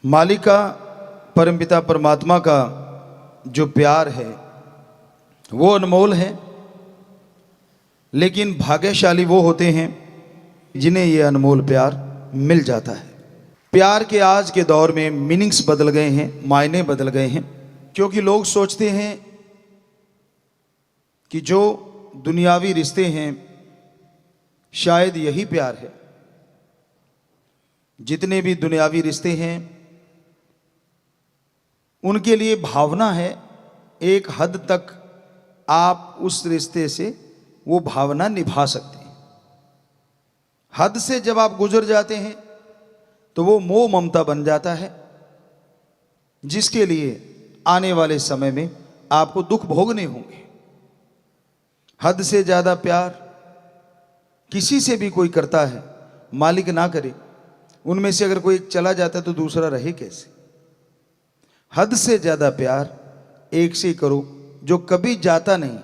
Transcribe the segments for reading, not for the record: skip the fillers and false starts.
मालिका परमपिता परमात्मा का जो प्यार है वो अनमोल है, लेकिन भाग्यशाली वो होते हैं जिन्हें ये अनमोल प्यार मिल जाता है। प्यार के आज के दौर में मीनिंग्स बदल गए हैं, मायने बदल गए हैं, क्योंकि लोग सोचते हैं कि जो दुनियावी रिश्ते हैं शायद यही प्यार है। जितने भी दुनियावी रिश्ते हैं उनके लिए भावना है, एक हद तक आप उस रिश्ते से वो भावना निभा सकते हैं। हद से जब आप गुजर जाते हैं तो वो मोह ममता बन जाता है, जिसके लिए आने वाले समय में आपको दुख भोगने होंगे। हद से ज्यादा प्यार किसी से भी कोई करता है, मालिक ना करे, उनमें से अगर कोई चला जाता है तो दूसरा रहे कैसे। हद से ज्यादा प्यार एक से करो जो कभी जाता नहीं,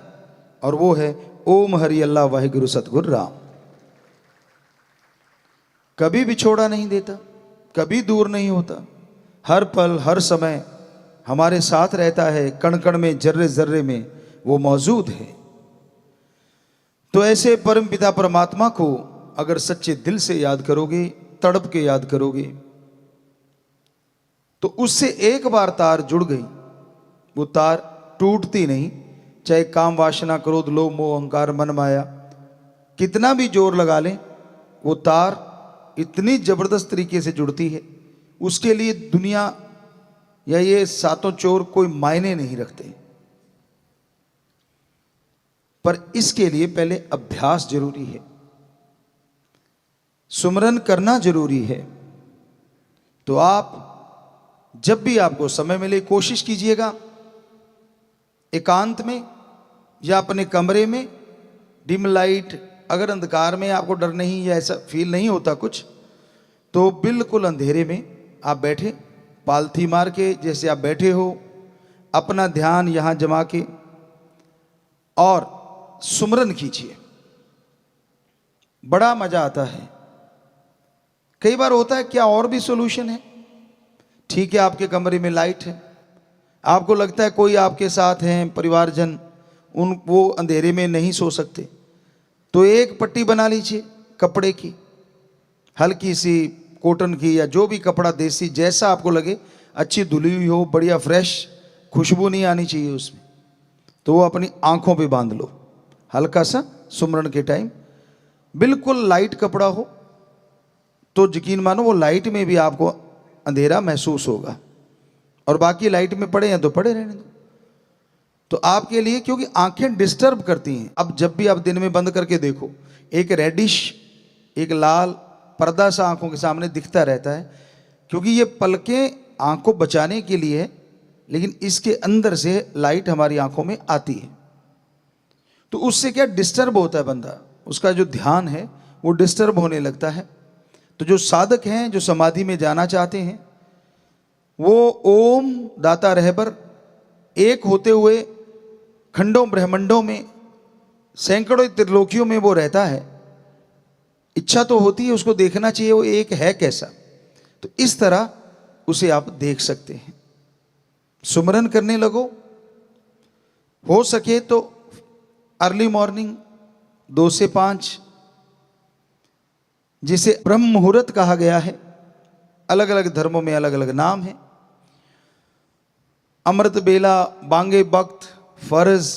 और वो है ओम हरि अल्लाह वाहिगुरु सतगुरु राम। कभी बिछोड़ा नहीं देता, कभी दूर नहीं होता, हर पल हर समय हमारे साथ रहता है, कण कण में जर्रे जर्रे में वो मौजूद है। तो ऐसे परम पिता परमात्मा को अगर सच्चे दिल से याद करोगे, तड़प के याद करोगे, तो उससे एक बार तार जुड़ गई, वो तार टूटती नहीं। चाहे काम वासना क्रोध लोभ मोह अहंकार मन माया कितना भी जोर लगा लें, वो तार इतनी जबरदस्त तरीके से जुड़ती है, उसके लिए दुनिया या ये सातों चोर कोई मायने नहीं रखते। पर इसके लिए पहले अभ्यास जरूरी है, सुमरन करना जरूरी है। तो आप जब भी आपको समय मिले कोशिश कीजिएगा, एकांत में या अपने कमरे में डिम लाइट, अगर अंधकार में आपको डर नहीं या ऐसा फील नहीं होता कुछ, तो बिल्कुल अंधेरे में आप बैठे, पालथी मार के जैसे आप बैठे हो, अपना ध्यान यहां जमा के और सुमरन कीजिए। बड़ा मजा आता है। कई बार होता है क्या और भी सॉल्यूशन है। ठीक है, आपके कमरे में लाइट है, आपको लगता है कोई आपके साथ हैं परिवारजन, वो अंधेरे में नहीं सो सकते, तो एक पट्टी बना लीजिए कपड़े की, हल्की सी कॉटन की या जो भी कपड़ा देसी जैसा आपको लगे, अच्छी धुली हुई हो, बढ़िया फ्रेश, खुशबू नहीं आनी चाहिए उसमें, तो वो अपनी आंखों पे बांध लो हल्का सा सुमरन के टाइम। बिल्कुल लाइट कपड़ा हो तो यकीन मानो वो लाइट में भी आपको अंधेरा महसूस होगा, और बाकी लाइट में पड़े हैं तो पड़े रहने दो। तो आपके लिए, क्योंकि आंखें डिस्टर्ब करती हैं, अब जब भी आप दिन में बंद करके देखो, एक रेडिश एक लाल पर्दा सा आंखों के सामने दिखता रहता है, क्योंकि ये पलकें आंख को बचाने के लिए है, लेकिन इसके अंदर से लाइट हमारी आंखों में आती है। तो उससे क्या डिस्टर्ब होता है बंदा, उसका जो ध्यान है वो डिस्टर्ब होने लगता है। तो जो साधक हैं, जो समाधि में जाना चाहते हैं, वो ओम दाता रहबर एक होते हुए खंडों ब्रह्मंडों में सैकड़ों त्रिलोकियों में वो रहता है। इच्छा तो होती है उसको देखना चाहिए वो एक है कैसा, तो इस तरह उसे आप देख सकते हैं। सुमरन करने लगो, हो सके तो अर्ली मॉर्निंग 2 से 5, जिसे ब्रह्म मुहूर्त कहा गया है। अलग अलग धर्मों में अलग अलग नाम है। अमृत बेला, बांगे वक्त, फर्ज,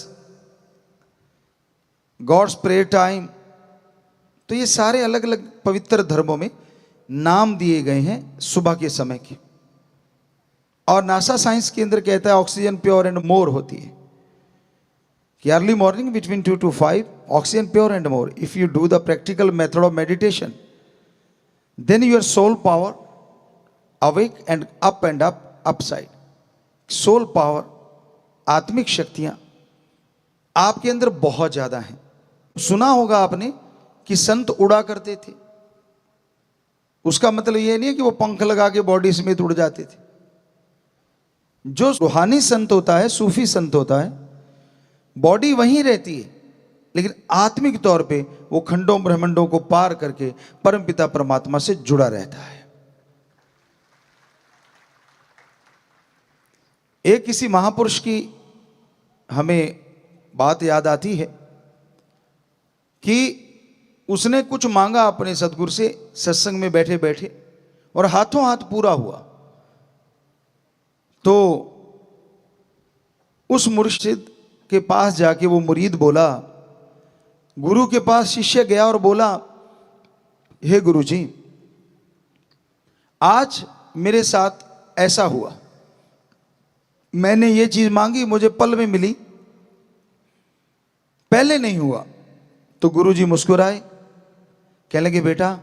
गॉड्स प्रेयर टाइम, तो ये सारे अलग अलग पवित्र धर्मों में नाम दिए गए हैं सुबह के समय के। और नासा साइंस केंद्र कहता है ऑक्सीजन प्योर एंड मोर होती है कि early morning between 2 to 5 oxygen pure and more. If you do the practical method of meditation, then your soul power awake and up upside. Soul power, आत्मिक शक्तियां आपके अंदर बहुत ज्यादा हैं। सुना होगा आपने कि संत उड़ा करते थे, उसका मतलब यह नहीं है कि वो पंख लगा के बॉडी समेत उड़ जाते थे। जो रूहानी संत होता है, सूफी संत होता है, बॉडी वहीं रहती है, लेकिन आत्मिक तौर पे वो खंडों ब्रह्मंडों को पार करके परमपिता परमात्मा से जुड़ा रहता है। एक किसी महापुरुष की हमें बात याद आती है कि उसने कुछ मांगा अपने सदगुरु से सत्संग में बैठे बैठे, और हाथों हाथ पूरा हुआ। तो उस मुर्शिद के पास जाके वो मुरीद बोला, गुरु के पास शिष्य गया और बोला, हे गुरु जी, आज मेरे साथ ऐसा हुआ, मैंने ये चीज मांगी, मुझे पल में मिली, पहले नहीं हुआ। तो गुरु जी मुस्कुराए, कहने लगे, बेटा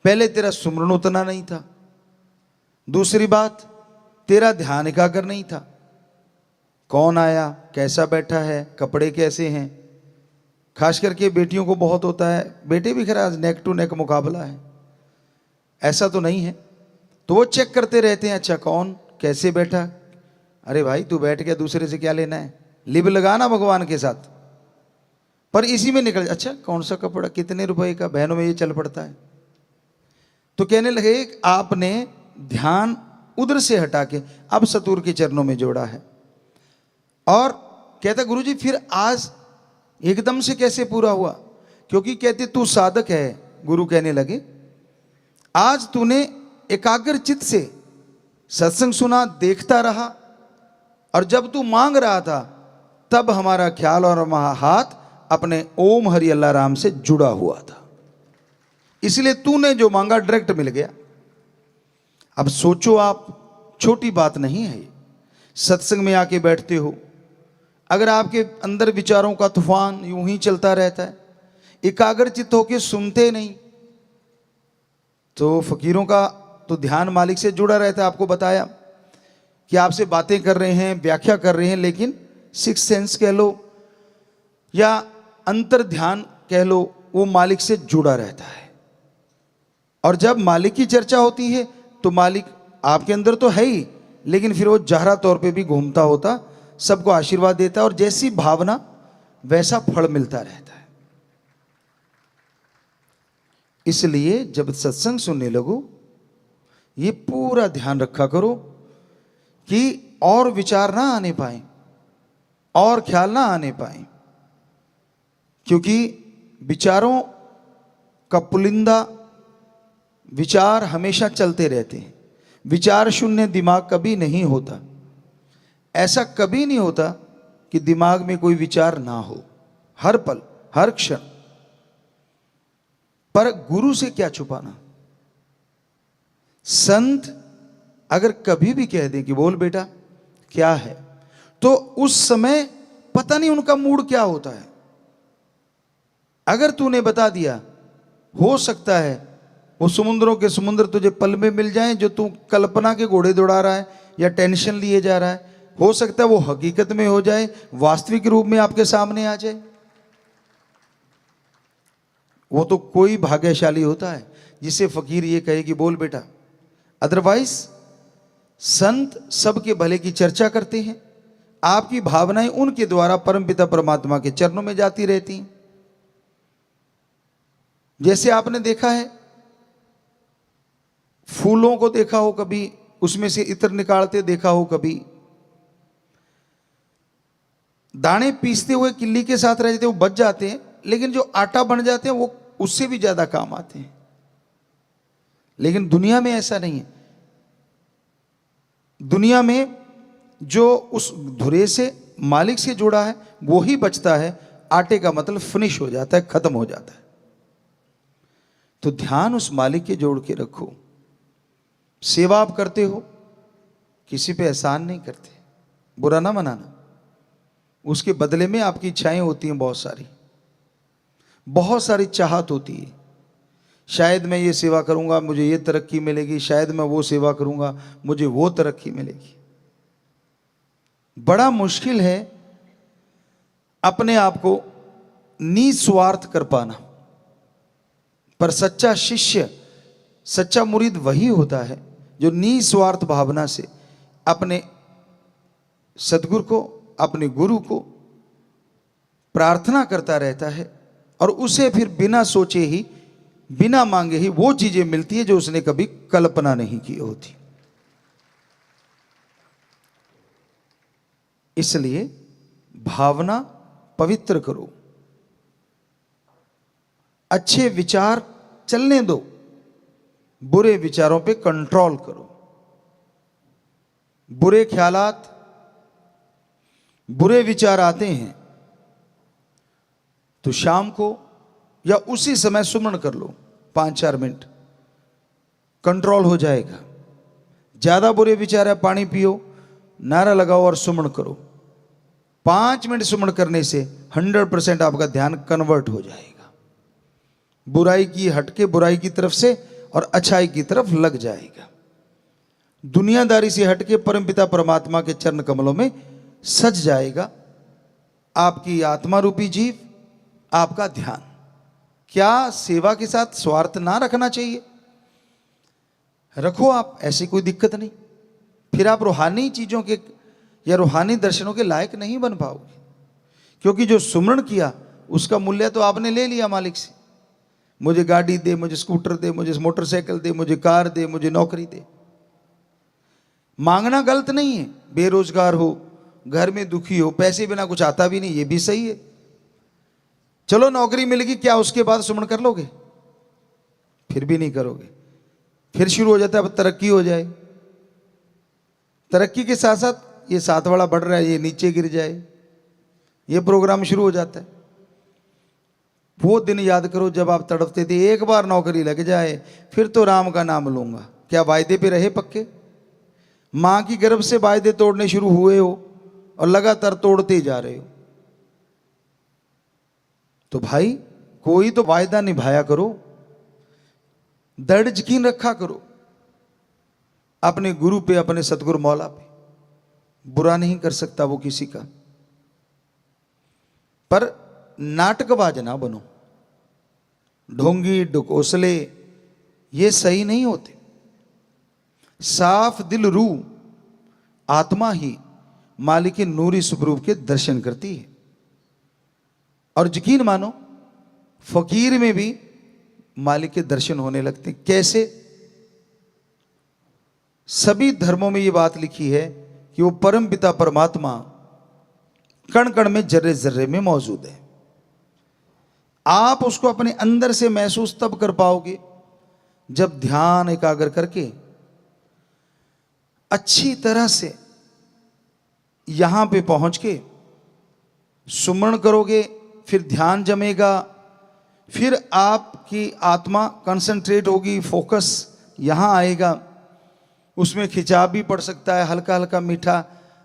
पहले तेरा सुमरन उतना नहीं था, दूसरी बात तेरा ध्यान एकाग्र नहीं था, कौन आया, कैसा बैठा है, कपड़े कैसे हैं, खास करके बेटियों को बहुत होता है, बेटे भी खैर आज नेक टू नेक मुकाबला है, ऐसा तो नहीं है, तो वो चेक करते रहते हैं, अच्छा कौन कैसे बैठा, अरे भाई तू बैठ गया, दूसरे से क्या लेना है, लिब लगाना भगवान के साथ। पर इसी में निकल, अच्छा कौन सा कपड़ा, कितने रुपए का, बहनों में ये चल पड़ता है। तो कहने लगे, आपने ध्यान उधर से हटा के अब सतगुरु के चरणों में जोड़ा है। और कहता, गुरुजी फिर आज एकदम से कैसे पूरा हुआ, क्योंकि कहते तू साधक है। गुरु कहने लगे, आज तूने एकाग्र चित्त से सत्संग सुना, देखता रहा, और जब तू मांग रहा था तब हमारा ख्याल और हमारा हाथ अपने ओम हरि अल्लाह राम से जुड़ा हुआ था, इसलिए तूने जो मांगा डायरेक्ट मिल गया। अब सोचो आप, छोटी बात नहीं है ये। सत्संग में आके बैठते हो, अगर आपके अंदर विचारों का तूफान यूं ही चलता रहता है, एकाग्रचित्त होके सुनते नहीं, तो फकीरों का तो ध्यान मालिक से जुड़ा रहता है। आपको बताया कि आपसे बातें कर रहे हैं, व्याख्या कर रहे हैं, लेकिन सिक्स सेंस कह लो या अंतर ध्यान कह लो, वो मालिक से जुड़ा रहता है। और जब मालिक की चर्चा होती है तो मालिक आपके अंदर तो है ही, लेकिन फिर वो जाहरा तौर पे भी घूमता होता, सबको आशीर्वाद देता है, और जैसी भावना वैसा फल मिलता रहता है। इसलिए जब सत्संग सुनने लगो, ये पूरा ध्यान रखा करो कि और विचार ना आने पाए, और ख्याल ना आने पाए, क्योंकि विचारों का पुलिंदा विचार हमेशा चलते रहते हैं। विचार शून्य दिमाग कभी नहीं होता। ऐसा कभी नहीं होता कि दिमाग में कोई विचार ना हो, हर पल हर क्षण। पर गुरु से क्या छुपाना। संत अगर कभी भी कह दें कि बोल बेटा क्या है, तो उस समय पता नहीं उनका मूड क्या होता है। अगर तूने बता दिया, हो सकता है वो समुद्रों के समुद्र तुझे पल में मिल जाएं, जो तू कल्पना के घोड़े दौड़ा रहा है या टेंशन लिए जा रहा है। हो सकता है वो हकीकत में हो जाए, वास्तविक रूप में आपके सामने आ जाए। वो तो कोई भाग्यशाली होता है जिसे फकीर ये कहे कि बोल बेटा। अदरवाइज संत सबके भले की चर्चा करते हैं, आपकी भावनाएं उनके द्वारा परमपिता परमात्मा के चरणों में जाती रहती हैं। जैसे आपने देखा है, फूलों को देखा हो कभी, उसमें से इत्र निकालते देखा हो कभी, दाने पीसते हुए किल्ली के साथ रह जाते, वो बच जाते हैं, लेकिन जो आटा बन जाते हैं वो उससे भी ज्यादा काम आते हैं। लेकिन दुनिया में ऐसा नहीं है। दुनिया में जो उस धुरे से मालिक से जुड़ा है वो ही बचता है, आटे का मतलब फिनिश हो जाता है, खत्म हो जाता है। तो ध्यान उस मालिक के जोड़ के रखो। सेवा आप करते हो, किसी पे एहसान नहीं करते, बुरा ना मनाना। उसके बदले में आपकी इच्छाएं होती हैं, बहुत सारी चाहत होती है। शायद मैं ये सेवा करूंगा मुझे ये तरक्की मिलेगी, शायद मैं वो सेवा करूंगा मुझे वो तरक्की मिलेगी। बड़ा मुश्किल है अपने आप को निस्वार्थ कर पाना। पर सच्चा शिष्य, सच्चा मुरीद वही होता है जो निस्वार्थ भावना से अपने सद्गुरु को, अपने गुरु को प्रार्थना करता रहता है, और उसे फिर बिना सोचे ही, बिना मांगे ही वो चीजें मिलती है जो उसने कभी कल्पना नहीं की होती। इसलिए भावना पवित्र करो, अच्छे विचार चलने दो, बुरे विचारों पे कंट्रोल करो। बुरे ख्यालात, बुरे विचार आते हैं तो शाम को या उसी समय सुमन कर लो, 5-4 मिनट, कंट्रोल हो जाएगा। ज्यादा बुरे विचार है, पानी पियो, नारा लगाओ और सुमन करो। 5 मिनट सुमन करने से 100% आपका ध्यान कन्वर्ट हो जाएगा, बुराई की हटके बुराई की तरफ से और अच्छाई की तरफ लग जाएगा। दुनियादारी से हटके परमपिता परमात्मा के चरण कमलों में सज जाएगा आपकी आत्मा रूपी जीव, आपका ध्यान। क्या सेवा के साथ स्वार्थ ना रखना चाहिए? रखो आप, ऐसी कोई दिक्कत नहीं। फिर आप रूहानी चीजों के या रूहानी दर्शनों के लायक नहीं बन पाओगे, क्योंकि जो सुमरण किया उसका मूल्य तो आपने ले लिया मालिक से। मुझे गाड़ी दे, मुझे स्कूटर दे, मुझे मोटरसाइकिल दे, मुझे कार दे, मुझे नौकरी दे। मांगना गलत नहीं है, बेरोजगार हो, घर में दुखी हो, पैसे बिना कुछ आता भी नहीं, ये भी सही है। चलो नौकरी मिल गई, क्या उसके बाद सुमन कर लोगे? फिर भी नहीं करोगे। फिर शुरू हो जाता है अब तरक्की हो जाए, तरक्की के साथ साथ ये साथ वाला बढ़ रहा है, ये नीचे गिर जाए, ये प्रोग्राम शुरू हो जाता है। वो दिन याद करो जब आप तड़पते थे, एक बार नौकरी लग जाए फिर तो राम का नाम लूंगा। क्या वायदे पे रहे पक्के? मां की गर्भ से वायदे तोड़ने शुरू हुए हो और लगातार तोड़ते ही जा रहे हो। तो भाई कोई तो वायदा निभाया करो, दृढ़ यकीन रखा करो अपने गुरु पे, अपने सतगुरु मौला पे। बुरा नहीं कर सकता वो किसी का, पर नाटकबाज ना बनो। ढोंगी ढकोसले ये सही नहीं होते। साफ दिल रूह आत्मा ही मालिक के नूरी स्वरूप के दर्शन करती है। और यकीन मानो फकीर में भी मालिक के दर्शन होने लगते। कैसे? सभी धर्मों में ये बात लिखी है कि वो परम पिता परमात्मा कण कण में, जर्रे जर्रे में मौजूद है। आप उसको अपने अंदर से महसूस तब कर पाओगे जब ध्यान एकाग्र करके अच्छी तरह से यहां पे पहुंच के सुमरण करोगे। फिर ध्यान जमेगा, फिर आपकी आत्मा कंसंट्रेट होगी, फोकस यहां आएगा। उसमें खिंचाव भी पड़ सकता है, हल्का हल्का मीठा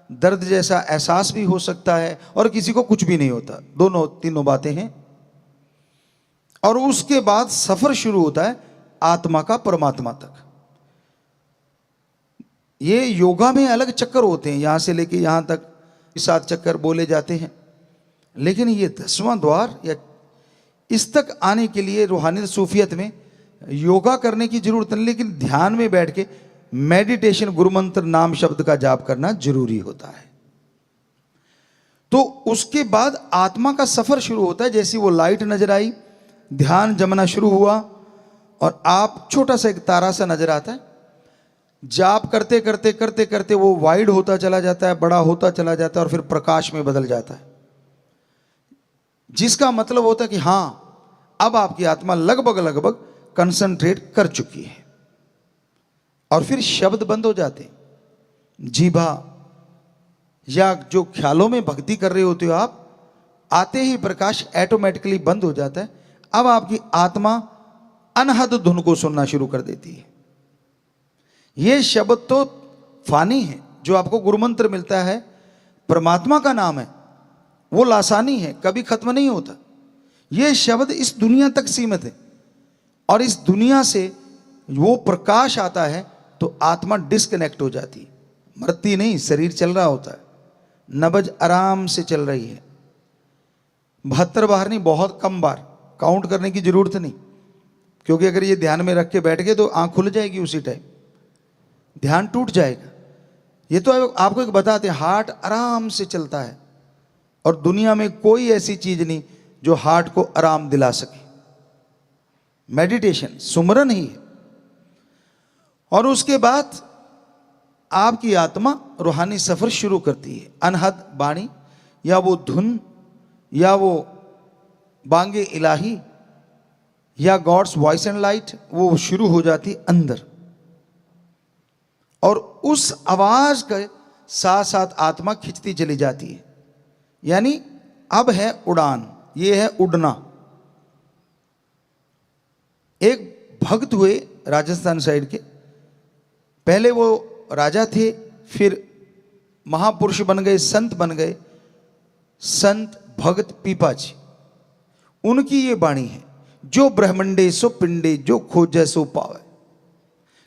दर्द जैसा एहसास भी हो सकता है, और किसी को कुछ भी नहीं होता। दोनों तीनों बातें हैं। और उसके बाद सफर शुरू होता है आत्मा का परमात्मा तक। ये योगा में अलग चक्कर होते हैं, यहां से लेके यहां तक 7 चक्कर बोले जाते हैं, लेकिन ये 10वां द्वार या इस तक आने के लिए रूहानी सूफियत में योगा करने की जरूरत नहीं, लेकिन ध्यान में बैठ के मेडिटेशन, गुरु मंत्र नाम शब्द का जाप करना जरूरी होता है। तो उसके बाद आत्मा का सफर शुरू होता है। जैसी वो लाइट नजर आई, ध्यान जमना शुरू हुआ और आप छोटा सा एक तारा सा नजर आता है। जाप करते करते करते करते वो वाइड होता चला जाता है, बड़ा होता चला जाता है और फिर प्रकाश में बदल जाता है, जिसका मतलब होता है कि हां अब आपकी आत्मा लगभग लगभग कंसंट्रेट कर चुकी है। और फिर शब्द बंद हो जाते हैं, जीभा या जो ख्यालों में भक्ति कर रहे होते हो आप, आते ही प्रकाश ऑटोमेटिकली बंद हो जाता है। अब आपकी आत्मा अनहद धुन को सुनना शुरू कर देती है। ये शब्द तो फानी है, जो आपको गुरु मंत्र मिलता है, परमात्मा का नाम है, वो लासानी है, कभी खत्म नहीं होता। ये शब्द इस दुनिया तक सीमित है, और इस दुनिया से वो प्रकाश आता है तो आत्मा डिस्कनेक्ट हो जाती है, मरती नहीं, शरीर चल रहा होता है, नब्ज आराम से चल रही है। 72 बार नहीं, बहुत कम बार, काउंट करने की जरूरत नहीं, क्योंकि अगर ये ध्यान में रख के बैठ गए तो आंख खुल जाएगी, उसी टाइम ध्यान टूट जाएगा। ये तो आपको एक बताते हैं, हार्ट आराम से चलता है और दुनिया में कोई ऐसी चीज नहीं जो हार्ट को आराम दिला सके। मेडिटेशन सुमरन ही है। और उसके बाद आपकी आत्मा रूहानी सफर शुरू करती है। अनहद बाणी या वो धुन या वो बांगे इलाही या गॉड्स वॉइस एंड लाइट, वो शुरू हो जाती अंदर, और उस आवाज के साथ साथ आत्मा खिंचती चली जाती है। यानी अब है उड़ान, ये है उड़ना। एक भक्त हुए राजस्थान साइड के, पहले वो राजा थे, फिर महापुरुष बन गए, संत बन गए, संत भगत पीपाजी। उनकी ये वाणी है, जो ब्रह्मंडे सो पिंडे जो खोजे सो पावे,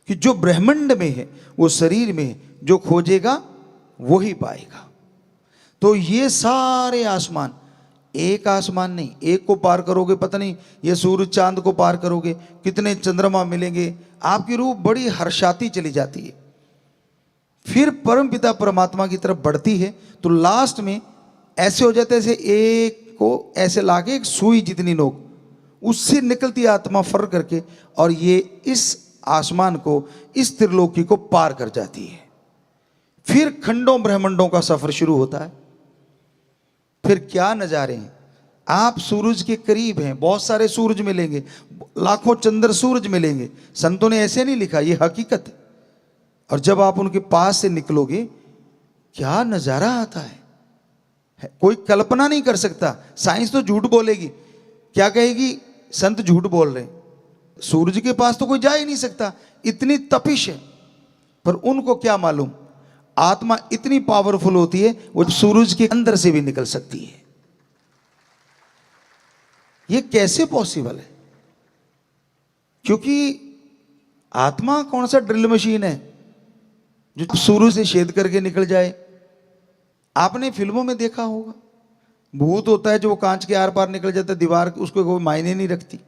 कि जो ब्रह्मांड में है वो शरीर में है, जो खोजेगा वो ही पाएगा। तो ये सारे आसमान, एक आसमान नहीं, एक को पार करोगे पता नहीं ये सूरज चांद को पार करोगे कितने चंद्रमा मिलेंगे, आपकी रूह बड़ी हर्षाती चली जाती है। फिर परम पिता परमात्मा की तरफ बढ़ती है, तो लास्ट में ऐसे हो जाते हैं, एक को ऐसे लाके एक सुई जितनी नोक, उससे निकलती आत्मा फर करके, और ये इस आसमान को, इस त्रिलोकी को पार कर जाती है। फिर खंडों ब्रह्मंडों का सफर शुरू होता है। फिर क्या नजारे हैं, आप सूरज के करीब हैं, बहुत सारे सूरज मिलेंगे, लाखों चंद्र सूरज मिलेंगे, संतों ने ऐसे नहीं लिखा, ये हकीकत है। और जब आप उनके पास से निकलोगे, क्या नजारा आता है, कोई कल्पना नहीं कर सकता। साइंस तो झूठ बोलेगी, क्या कहेगी, संत झूठ बोल रहे हैं, सूरज के पास तो कोई जा ही नहीं सकता, इतनी तपिश है। पर उनको क्या मालूम, आत्मा इतनी पावरफुल होती है, वो सूरज के अंदर से भी निकल सकती है। ये कैसे पॉसिबल है? क्योंकि आत्मा कौन सा ड्रिल मशीन है जो सूरज से छेद करके निकल जाए। आपने फिल्मों में देखा होगा, भूत होता है जो वो कांच के आर पार निकल जाता है, दीवार उसको कोई मायने नहीं रखती।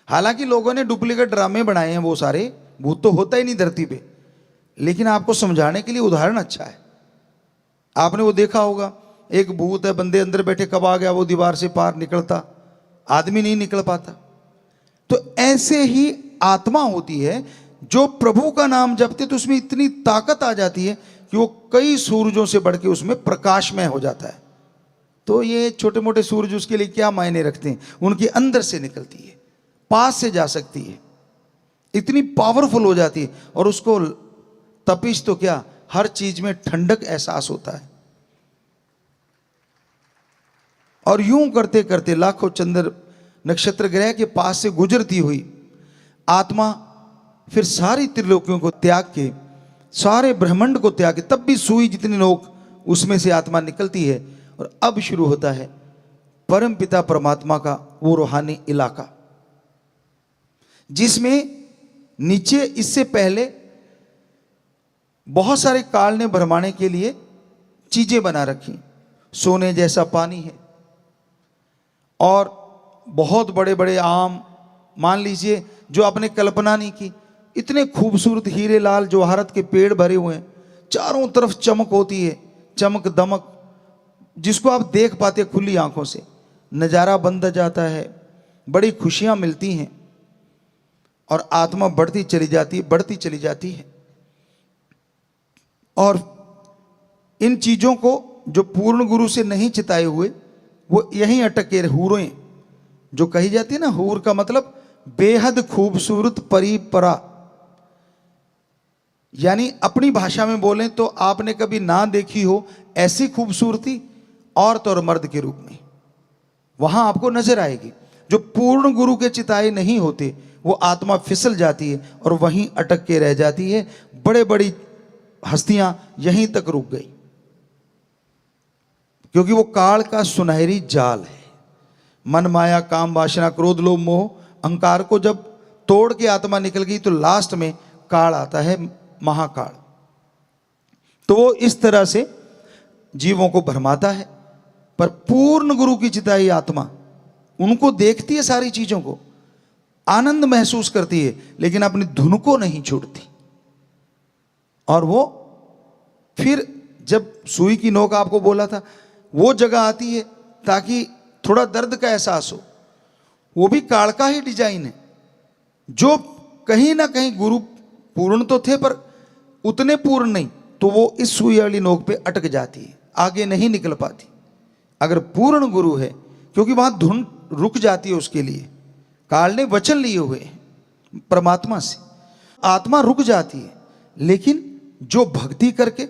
हालांकि लोगों ने डुप्लीकेट ड्रामे बनाए हैं, वो सारे भूत तो होता ही नहीं धरती पे, लेकिन आपको समझाने के लिए उदाहरण अच्छा है। आपने वो देखा होगा, एक भूत है, बंदे अंदर बैठे, कब आ गया वो दीवार से पार निकलता, आदमी नहीं निकल पाता। तो ऐसे ही आत्मा होती है, जो प्रभु का नाम जपते तो उसमें इतनी ताकत आ जाती है कि वो कई सूरजों से बढ़ के उसमें प्रकाशमय हो जाता है। तो ये छोटे मोटे सूरज उसके लिए क्या मायने रखते हैं, उनके अंदर से निकलती है, पास से जा सकती है, इतनी पावरफुल हो जाती है। और उसको तपिश तो क्या, हर चीज में ठंडक एहसास होता है। और यूं करते करते लाखों चंद्र नक्षत्र ग्रह के पास से गुजरती हुई आत्मा फिर सारी त्रिलोकियों को त्याग के, सारे ब्रह्मांड को त्याग के, तब भी सुई जितनी नोक उसमें से आत्मा निकलती है। और अब शुरू होता है परम पिता परमात्मा का वो रूहानी इलाका, जिसमें नीचे इससे पहले बहुत सारे काल ने भरमाने के लिए चीजें बना रखी, सोने जैसा पानी है, और बहुत बड़े बड़े आम, मान लीजिए जो आपने कल्पना नहीं की, इतने खूबसूरत हीरे लाल जवाहरत के पेड़ भरे हुए हैं, चारों तरफ चमक होती है, चमक दमक, जिसको आप देख पाते खुली आंखों से, नज़ारा बंद जाता है, बड़ी खुशियां मिलती हैं, और आत्मा बढ़ती चली जाती है, बढ़ती चली जाती है। और इन चीज़ों को जो पूर्ण गुरु से नहीं चिताए हुए, वो यहीं अटके हूरें, जो कही जाती है ना, हूर का मतलब बेहद खूबसूरत परीपरा, यानी अपनी भाषा में बोलें तो आपने कभी ना देखी हो ऐसी खूबसूरती औरत और मर्द के रूप में वहां आपको नजर आएगी। जो पूर्ण गुरु के चिताए नहीं होते, वो आत्मा फिसल जाती है और वहीं अटक के रह जाती है। बड़े बड़ी हस्तियां यहीं तक रुक गई, क्योंकि वो काल का सुनहरी जाल है। मन माया काम वासना क्रोध लोभ मोह अहंकार को जब तोड़ के आत्मा निकल गई, तो लास्ट में काल आता है, महाकाल। तो वो इस तरह से जीवों को भरमाता है। पर पूर्ण गुरु की चिताई आत्मा उनको देखती है, सारी चीजों को आनंद महसूस करती है, लेकिन अपनी धुन को नहीं छोड़ती। और वो फिर जब सुई की नोक आपको बोला था, वो जगह आती है ताकि थोड़ा दर्द का एहसास हो। वो भी काल का ही डिजाइन है, जो कहीं ना कहीं गुरु पूर्ण तो थे, पर उतने पूर्ण नहीं तो वो इस सुई वाली नोक पे अटक जाती है, आगे नहीं निकल पाती। अगर पूर्ण गुरु है, क्योंकि वहां धुन रुक जाती है उसके लिए, काल ने वचन लिए हुए हैं परमात्मा से, आत्मा रुक जाती है। लेकिन जो भक्ति करके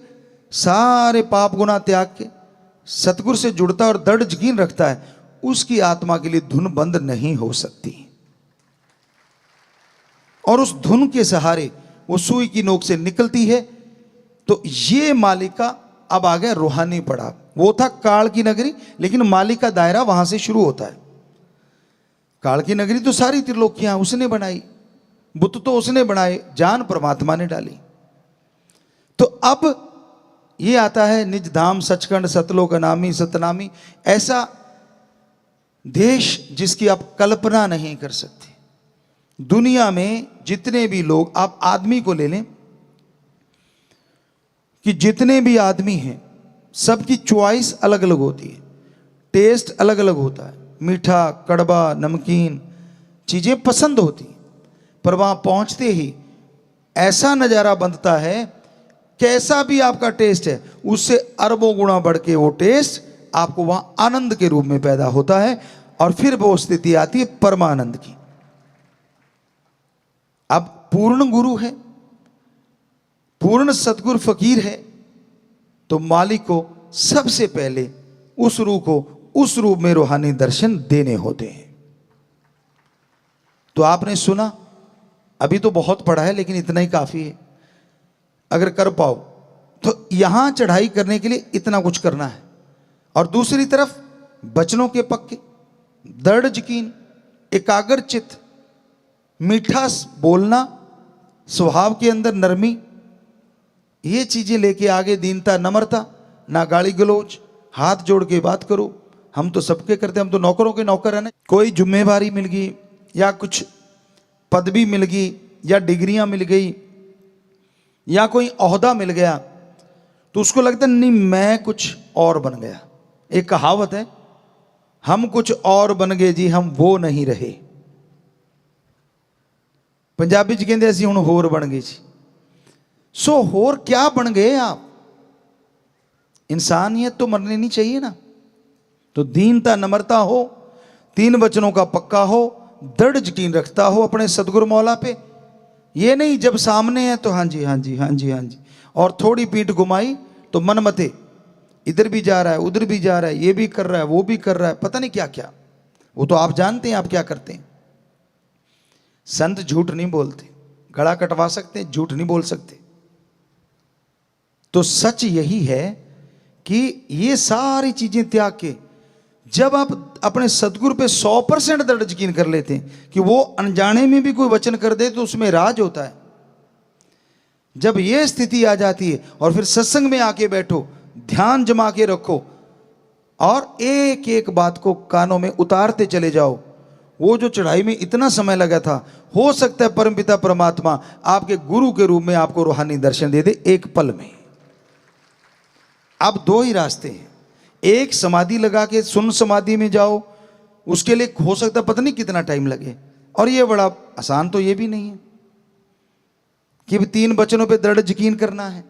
सारे पाप गुना त्याग के सतगुरु से जुड़ता और दृढ़ यकीन रखता है, उसकी आत्मा के लिए धुन बंद नहीं हो सकती। और उस धुन के सहारे वो सुई की नोक से निकलती है। तो ये मालिका अब आ गया रूहानी पड़ाव। वो था काल की नगरी, लेकिन मालिक का दायरा वहां से शुरू होता है। काल की नगरी तो सारी त्रिलोकियां उसने बनाई, बुत तो उसने बनाए, जान परमात्मा ने डाली। तो अब ये आता है निज धाम सचखंड सतलोक अनामी सतनामी, ऐसा देश जिसकी आप कल्पना नहीं कर सकते। दुनिया में जितने भी लोग, आप आदमी को ले लें कि जितने भी आदमी हैं सबकी चॉइस अलग अलग होती है, टेस्ट अलग अलग होता है, मीठा कड़वा नमकीन चीजें पसंद होती, पर वहां पहुंचते ही ऐसा नजारा बनता है, कैसा भी आपका टेस्ट है उससे अरबों गुना बढ़ के वो टेस्ट आपको वहां आनंद के रूप में पैदा होता है। और फिर वो स्थिति आती है परमानंद की। अब पूर्ण गुरु है, पूर्ण सतगुरु फकीर है, तो मालिक को सबसे पहले उस रूह को उस रूप में रूहानी दर्शन देने होते हैं। तो आपने सुना, अभी तो बहुत पढ़ा है लेकिन इतना ही काफी है। अगर कर पाओ तो यहां चढ़ाई करने के लिए इतना कुछ करना है, और दूसरी तरफ बचनों के पक्के, दृढ़ यकीन, एकाग्र चित्त, मीठा बोलना, स्वभाव के अंदर नरमी, ये चीजें लेके आगे दीनता नम्रता, ना गाली गलोच, हाथ जोड़ के बात करो। हम तो सबके करते, हम तो नौकरों के नौकर है ना। कोई जिम्मेवारी मिल गई या कुछ पदवी मिल गई या डिग्रियां मिल गई या कोई ओहदा मिल गया, तो उसको लगता है नहीं मैं कुछ और बन गया। एक कहावत है, हम कुछ और बन गए जी, हम वो नहीं रहे। पंजाबी च कहते असीं हुण होर बन गए जी। सो होर क्या बन गए आप? इंसानियत तो मरनी नहीं चाहिए ना। तो दीनता नम्रता हो, तीन वचनों का पक्का हो, दृढ़ यकीन रखता हो अपने सदगुरु मौला पे। ये नहीं जब सामने है तो हाँ जी हाँ जी हाँ जी हाँ जी, और थोड़ी पीठ घुमाई तो मन मते, इधर भी जा रहा है उधर भी जा रहा है, ये भी कर रहा है वो भी कर रहा है, पता नहीं क्या क्या। वो तो आप जानते हैं आप क्या करते हैं। संत झूठ नहीं बोलते, गला कटवा सकते हैं, झूठ नहीं बोल सकते। तो सच यही है कि ये सारी चीजें त्याग के जब आप अपने सदगुरु पे 100% दृढ़ यकीन कर लेते हैं कि वो अनजाने में भी कोई वचन कर दे तो उसमें राज होता है। जब ये स्थिति आ जाती है और फिर सत्संग में आके बैठो, ध्यान जमा के रखो और एक एक बात को कानों में उतारते चले जाओ। वो जो चढ़ाई में इतना समय लगा था, हो सकता है परमपिता परमात्मा आपके गुरु के रूप में आपको रूहानी दर्शन दे दे एक पल में। अब दो ही रास्ते हैं, एक समाधि लगा के सुन समाधि में जाओ, उसके लिए हो सकता है पता नहीं कितना टाइम लगे, और ये बड़ा आसान तो ये भी नहीं है कि तीन वचनों पे दृढ़ यकीन करना है,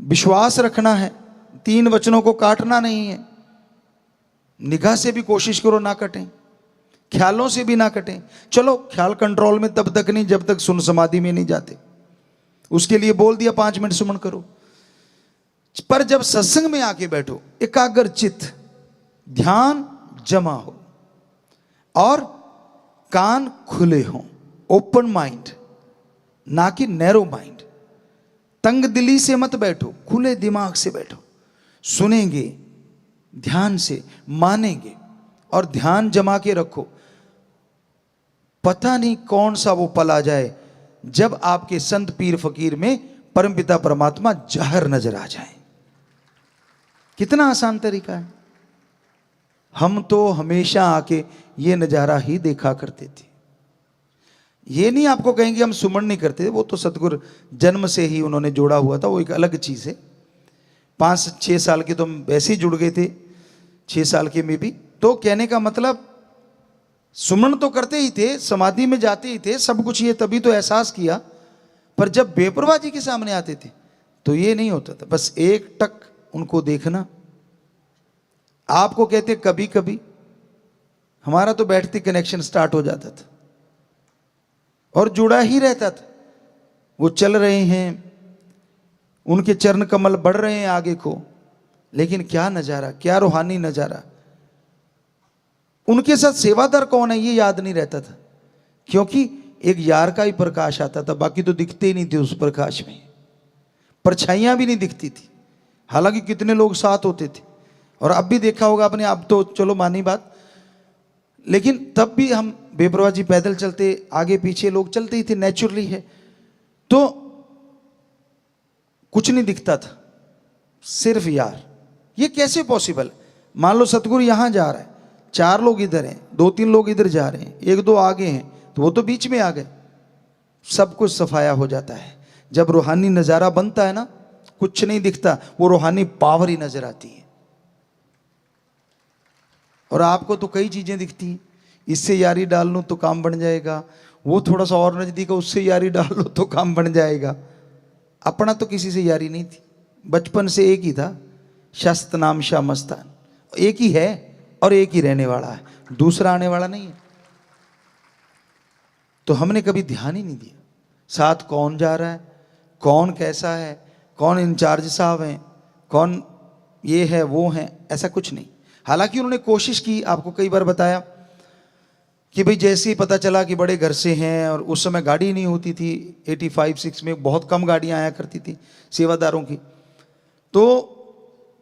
विश्वास रखना है, तीन वचनों को काटना नहीं है। निगाह से भी कोशिश करो ना कटें, ख्यालों से भी ना कटें। चलो ख्याल कंट्रोल में तब तक नहीं जब तक सुन समाधि में नहीं जाते, उसके लिए बोल दिया 5 मिनट सुमन करो। पर जब सत्संग में आके बैठो, एकाग्र चित्त, ध्यान जमा हो और कान खुले हों, ओपन माइंड ना कि नैरो माइंड। तंग दिली से मत बैठो, खुले दिमाग से बैठो। सुनेंगे ध्यान से, मानेंगे और ध्यान जमा के रखो। पता नहीं कौन सा वो पल आ जाए जब आपके संत पीर फकीर में परमपिता परमात्मा जाहिर नजर आ जाए। कितना आसान तरीका है। हम तो हमेशा आके ये नजारा ही देखा करते थे। ये नहीं आपको कहेंगे हम सुमन नहीं करते, वो तो सतगुरु जन्म से ही उन्होंने जोड़ा हुआ था, वो एक अलग चीज है। 5-6 साल के तो हम वैसे ही जुड़ गए थे, 6 साल के में भी। तो कहने का मतलब सुमन तो करते ही थे, समाधि में जाते ही थे, सब कुछ ये तभी तो एहसास किया, पर जब बेपरवाह जी के सामने आते थे तो ये नहीं होता था, बस एक टक उनको देखना। आपको कहते कभी कभी, हमारा तो बैठते कनेक्शन स्टार्ट हो जाता था और जुड़ा ही रहता था। वो चल रहे हैं, उनके चरण कमल बढ़ रहे हैं आगे को, लेकिन क्या नजारा, क्या रूहानी नजारा। उनके साथ सेवादार कौन है ये याद नहीं रहता था, क्योंकि एक यार का ही प्रकाश आता था, बाकी तो दिखते ही नहीं थे उस प्रकाश में, परछाइयां भी नहीं दिखती थी। हालांकि कितने लोग साथ होते थे, और अब भी देखा होगा आपने, अब तो चलो मानी बात, लेकिन तब भी हम बेपरवाह जी पैदल चलते, आगे पीछे लोग चलते ही थे, नेचुरली है, तो कुछ नहीं दिखता था, सिर्फ यार। ये कैसे पॉसिबल? मान लो सतगुरु यहां जा रहा है, 4 लोग इधर हैं, 2-3 लोग इधर जा रहे हैं, 1-2 आगे हैं, तो वो तो बीच में आ गए, सब कुछ सफाया हो जाता है। जब रूहानी नजारा बनता है ना, कुछ नहीं दिखता, वो रूहानी पावर ही नजर आती है। और आपको तो कई चीजें दिखती हैं, इससे यारी डाल लूं तो काम बन जाएगा, वो थोड़ा सा और नजदीक है उससे यारी डाल लो तो काम बन जाएगा। अपना तो किसी से यारी नहीं थी, बचपन से एक ही था, शस्त नाम शाह मस्तान, एक ही है और एक ही रहने वाला है, दूसरा आने वाला नहीं है। तो हमने कभी ध्यान ही नहीं दिया साथ कौन जा रहा है, कौन कैसा है, कौन इंचार्ज साहब हैं, कौन ये है वो है, ऐसा कुछ नहीं। हालांकि उन्होंने कोशिश की, आपको कई बार बताया कि भाई जैसे ही पता चला कि बड़े घर से हैं, और उस समय गाड़ी नहीं होती थी, 85-86 में बहुत कम गाड़ियां आया करती थी सेवादारों की, तो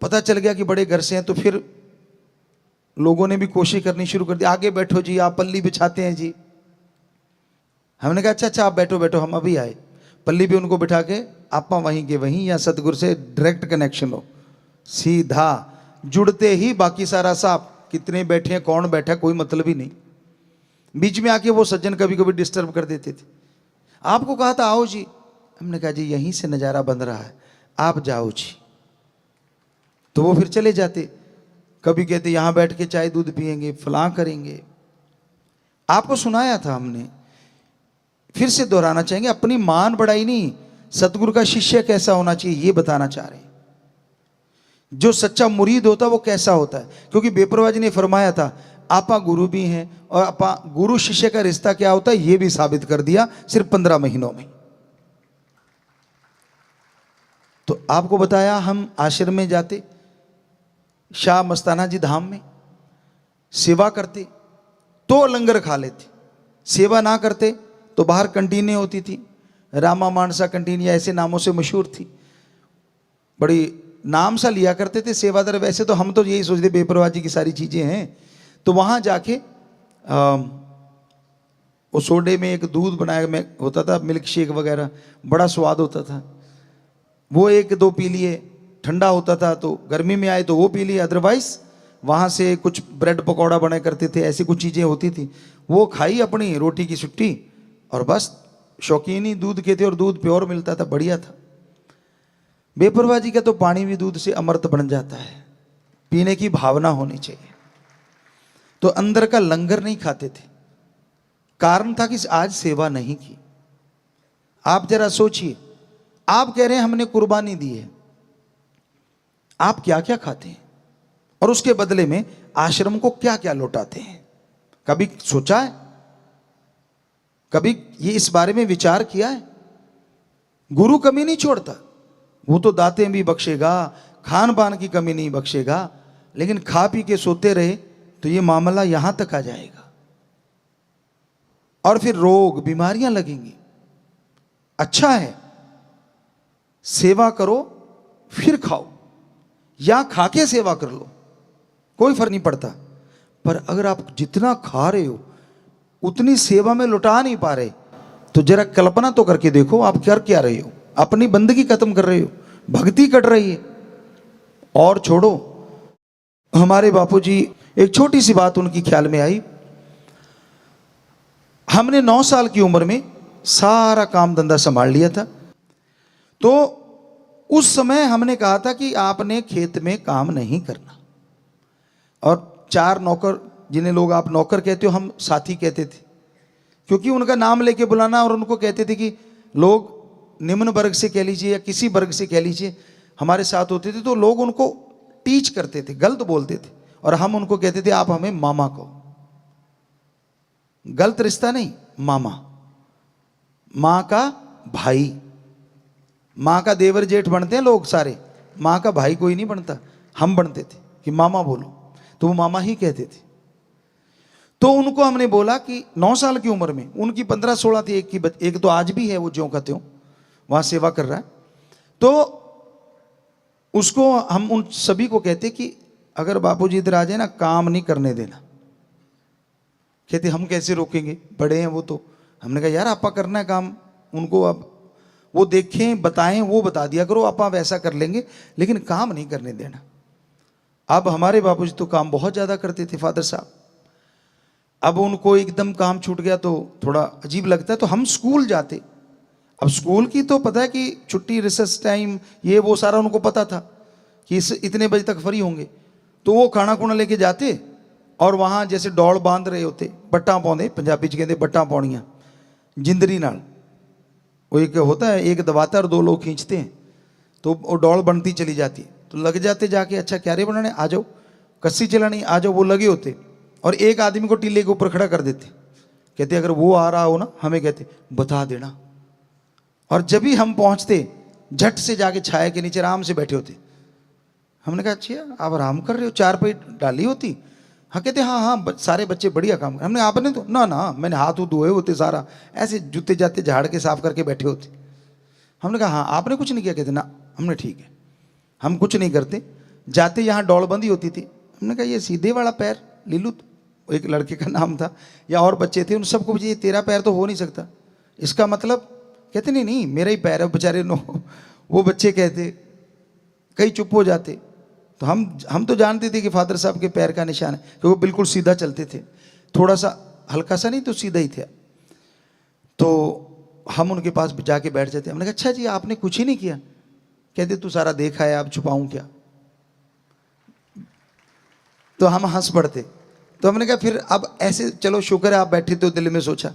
पता चल गया कि बड़े घर से हैं, तो फिर लोगों ने भी कोशिश करनी शुरू कर दी, आगे बैठो जी, आप पल्ली बिछाते हैं जी। हमने कहा अच्छा अच्छा आप बैठो बैठो, हम अभी आए। पल्ली पे उनको बिठा के आपा वहीं के वहीं, या सतगुरु से डायरेक्ट कनेक्शन हो, सीधा जुड़ते ही बाकी सारा साफ, कितने बैठे हैं कौन बैठा कोई मतलब ही नहीं। बीच में आके वो सज्जन कभी कभी डिस्टर्ब कर देते थे। आपको कहा था आओ जी, हमने कहा जी यहीं से नज़ारा बन रहा है, आप जाओ जी, तो वो फिर चले जाते। कभी कहते यहाँ बैठ के चाय दूध पिएंगे, फलां करेंगे। आपको सुनाया था हमने, फिर से दोहराना चाहेंगे, अपनी मान बढ़ाई नहीं, सतगुरु का शिष्य कैसा होना चाहिए ये बताना चाह रहे हैं। जो सच्चा मुरीद होता है वो कैसा होता है, क्योंकि बेपरवाह जी ने फरमाया था आपा गुरु भी हैं, और आपा गुरु शिष्य का रिश्ता क्या होता है ये भी साबित कर दिया सिर्फ 15 महीनों में। तो आपको बताया, हम आश्रम में जाते, शाह मस्ताना जी धाम में सेवा करते तो लंगर खा लेते, सेवा ना करते तो बाहर कंटीनें होती थी, रामा मानसा कंटीन या ऐसे नामों से मशहूर थी, बड़ी नाम सा लिया करते थे सेवादार। वैसे तो हम तो यही सोचते बेपरवाह जी की सारी चीज़ें हैं, तो वहाँ जाके वो सोडे में एक दूध बनाया में होता था, मिल्क शेक वगैरह, बड़ा स्वाद होता था, वो 1-2 पी लिए, ठंडा होता था तो गर्मी में आए तो वो पी लिए, अदरवाइज वहाँ से कुछ ब्रेड पकौड़ा बना करते थे, ऐसी कुछ चीज़ें होती थी, वो खाई अपनी रोटी की छुट्टी, और बस शौकीन ही दूध के थे, और दूध प्योर मिलता था, बढ़िया था। बेपरवाह जी का तो पानी भी दूध से अमृत बन जाता है, पीने की भावना होनी चाहिए। तो अंदर का लंगर नहीं खाते थे, कारण था कि आज सेवा नहीं की। आप जरा सोचिए, आप कह रहे हैं हमने कुर्बानी दी है, आप क्या क्या खाते हैं और उसके बदले में आश्रम को क्या क्या लौटाते हैं? कभी सोचा है? कभी ये इस बारे में विचार किया है? गुरु कमी नहीं छोड़ता, वो तो दातें भी बख्शेगा, खान पान की कमी नहीं बख्शेगा, लेकिन खा पी के सोते रहे तो ये मामला यहां तक आ जाएगा, और फिर रोग बीमारियां लगेंगी। अच्छा है सेवा करो फिर खाओ, या खा के सेवा कर लो, कोई फर्क नहीं पड़ता, पर अगर आप जितना खा रहे हो उतनी सेवा में लुटा नहीं पा रहे, तो जरा कल्पना तो करके देखो आप कर क्या रहे हो। अपनी बंदगी खत्म कर रहे हो, भक्ति कट रही है। और छोड़ो, हमारे बापूजी, एक छोटी सी बात उनकी ख्याल में आई, हमने 9 साल की उम्र में सारा काम धंधा संभाल लिया था, तो उस समय हमने कहा था कि आपने खेत में काम नहीं करना, और 4 नौकर, जिन्हें लोग आप नौकर कहते हो, हम साथी कहते थे, क्योंकि उनका नाम लेके बुलाना, और उनको कहते थे कि लोग निम्न वर्ग से कह लीजिए या किसी वर्ग से कह लीजिए हमारे साथ होते थे, तो लोग उनको टीच करते थे, गलत बोलते थे, और हम उनको कहते थे आप हमें मामा कहो। गलत रिश्ता नहीं, मामा, मां का भाई। मां का देवर जेठ बनते हैं लोग सारे, मां का भाई कोई नहीं बनता। हम बनते थे कि मामा बोलो, तो वो मामा ही कहते थे। तो उनको हमने बोला कि 9 साल की उम्र में, उनकी 15-16 थी, एक तो आज भी है वो ज्यों का त्यों वहां सेवा कर रहा है। तो उसको हम उन सभी को कहते कि अगर बापूजी इधर आ जाए ना, काम नहीं करने देना। कहते हम कैसे रोकेंगे, बड़े हैं वो तो। हमने कहा यार आपा करना है काम, उनको अब वो देखें बताएं, वो बता दिया करो, आपा वैसा कर लेंगे, लेकिन काम नहीं करने देना। अब हमारे बापूजी तो काम बहुत ज्यादा करते थे, फादर साहब। अब उनको एकदम काम छूट गया तो थोड़ा अजीब लगता है। तो हम स्कूल जाते, अब स्कूल की तो पता है कि छुट्टी, रिसेस टाइम, ये वो सारा उनको पता था कि इतने बजे तक फ्री होंगे। तो वो खाना खुना लेके जाते और वहाँ जैसे डौल बांध रहे होते, बट्टा पाਉਂਦੇ, पंजाबी च कहते बट्टा पाਉਣੀਆਂ, जिंदरी नाल। वो एक होता है, एक दबाता और 2 लोग खींचते हैं, तो वो डौल बनती चली जाती है। तो लग जाते जाके, अच्छा क्यारे बनाने, आ जाओ, कस्सी चलानी, आ जाओ। वो लगे होते और एक आदमी को टीले के ऊपर खड़ा कर देते। कहते अगर वो आ रहा हो ना, हमें कहते बता देना। और जब भी हम पहुंचते, झट से जाके छाया के नीचे आराम से बैठे होते। हमने कहा अच्छा आप आराम कर रहे हो, 4 पे डाली होती। हाँ कहते हाँ हाँ सारे बच्चे बढ़िया काम कर। हमने आपने तो ना ना, मैंने हाथ धोए होते, सारा ऐसे जूते जाते झाड़ के साफ करके बैठे होते। हमने कहा हाँ आपने कुछ नहीं किया। कहते ना, हमने ठीक है, हम कुछ नहीं करते। जाते यहाँ डौलबंदी होती थी। हमने कहा ये सीधे वाला पैर लीलू, एक लड़के का नाम था, या और बच्चे थे, उन सबको ये तेरा पैर तो हो नहीं सकता, इसका मतलब। कहते नहीं नहीं मेरा ही पैर है। बेचारे नो, वो बच्चे कहते, कई चुप हो जाते। तो हम तो जानते थे कि फादर साहब के पैर का निशान है, कि वो बिल्कुल सीधा चलते थे, थोड़ा सा हल्का सा नहीं तो सीधा ही थे। तो हम उनके पास जाके बैठ जाते। हमने कहा अच्छा जी आपने कुछ ही नहीं किया। कहते तू सारा देखा है, आप छुपाऊं क्या। तो हम हंस पड़ते। तो हमने कहा फिर अब ऐसे चलो शुक्र है आप बैठे थे, दिल में सोचा,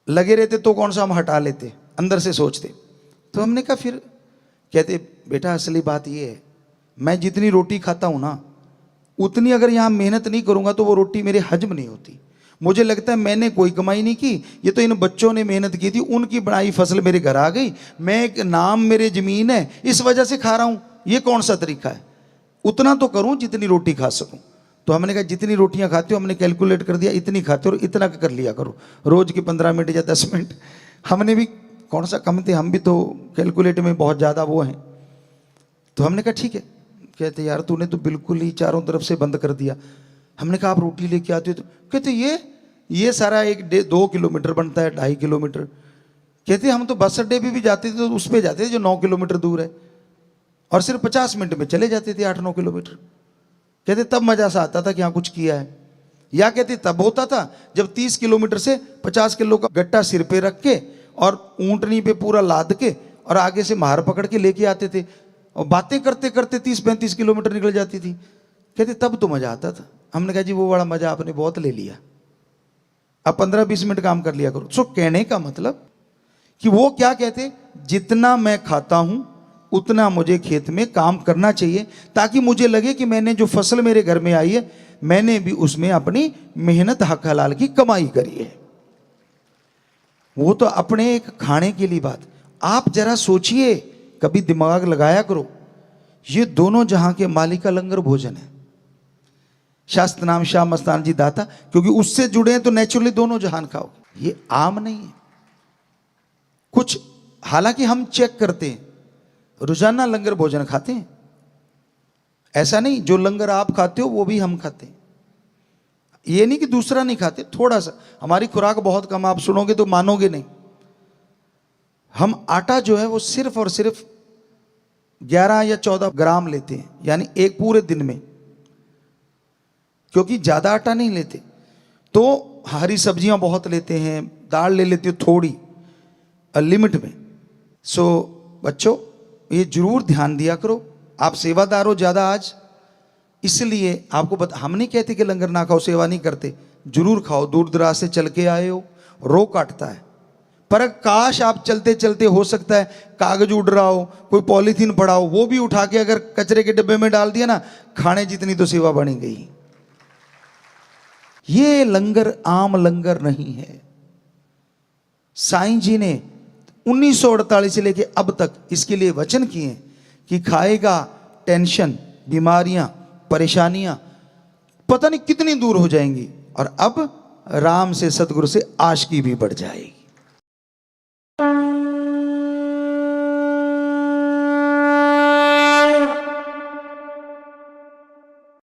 लगे रहते तो कौन सा हम हटा लेते, अंदर से सोचते। तो हमने कहा फिर, कहते बेटा असली बात ये है, मैं जितनी रोटी खाता हूं ना, उतनी अगर यहां मेहनत नहीं करूंगा तो वो रोटी मेरे हजम नहीं होती। मुझे लगता है मैंने कोई कमाई नहीं की, ये तो इन बच्चों ने मेहनत की थी, उनकी बनाई फसल मेरे घर आ गई, मैं एक नाम मेरे जमीन है, इस वजह से खा रहा हूं। ये कौन सा तरीका है, उतना तो करूं जितनी रोटी खा सकूं। तो हमने कहा जितनी रोटियां खाते हो, हमने कैलकुलेट कर दिया, इतनी खाते हो और इतना कर लिया करो, रोज के 15 मिनट या 10 मिनट। हमने भी कौन सा कम थे, हम भी तो कैलकुलेट में बहुत ज़्यादा वो हैं। तो हमने कहा ठीक है। कहते यार तूने तो बिल्कुल ही चारों तरफ से बंद कर दिया। हमने कहा आप रोटी लेके आते हो तो। कहते ये सारा 2 किलोमीटर बनता है, 2.5 किलोमीटर। कहते हम तो बस अड्डे पे भी जाते थे तो उस पर जाते थे जो 9 किलोमीटर दूर है, और सिर्फ 50 मिनट में चले जाते थे 8-9 किलोमीटर। कहते तब मजा सा आता था कि हाँ कुछ किया है। या कहते तब होता था जब 30 किलोमीटर से 50 किलो का गट्टा सिर पे रख के और ऊंटनी पे पूरा लाद के और आगे से मार पकड़ के लेके आते थे, और बातें करते करते 30-35 किलोमीटर निकल जाती थी। कहते तब तो मजा आता था। हमने कहा जी वो बड़ा मजा आपने बहुत ले लिया, अब 15-20 मिनट काम कर लिया करो। सो कहने का मतलब कि वो क्या कहते, जितना मैं खाता हूं उतना मुझे खेत में काम करना चाहिए, ताकि मुझे लगे कि मैंने जो फसल मेरे घर में आई है, मैंने भी उसमें अपनी मेहनत हक हलाल की कमाई करी है। वो तो अपने एक खाने के लिए बात। आप जरा सोचिए, कभी दिमाग लगाया करो, ये दोनों जहां के मालिक का लंगर भोजन है। शास्त्र नाम शाह मस्तान जी दाता, क्योंकि उससे जुड़े हैं तो नेचुरली दोनों जहान खाओगे। ये आम नहीं है कुछ। हालांकि हम चेक करते हैं, रोजाना लंगर भोजन खाते हैं, ऐसा नहीं जो लंगर आप खाते हो वो भी हम खाते हैं। ये नहीं कि दूसरा नहीं खाते, थोड़ा सा हमारी खुराक बहुत कम, आप सुनोगे तो मानोगे नहीं। हम आटा जो है वो सिर्फ और सिर्फ 11 या 14 ग्राम लेते हैं, यानी एक पूरे दिन में, क्योंकि ज्यादा आटा नहीं लेते। तो हरी सब्जियां बहुत लेते हैं, दाल ले लेते हो थोड़ी लिमिट में। सो बच्चों ये जरूर ध्यान दिया करो, आप सेवादार हो ज्यादा आज, इसलिए आपको हम नहीं कहते कि लंगर ना खाओ, सेवा नहीं करते, जरूर खाओ। दूर दराज से चल के आए हो, रो काटता है, पर काश आप चलते चलते हो सकता है कागज उड़ रहा हो, कोई पॉलीथीन पड़ा हो, वो भी उठा के अगर कचरे के डिब्बे में डाल दिया ना, खाने जितनी तो सेवा बनी गई। ये लंगर आम लंगर नहीं है। साईं जी ने 1948 से लेके अब तक इसके लिए वचन किए कि खाएगा, टेंशन, बीमारियां, परेशानियां पता नहीं कितनी दूर हो जाएंगी, और अब राम से, सतगुरु से आशिकी भी बढ़ जाएगी।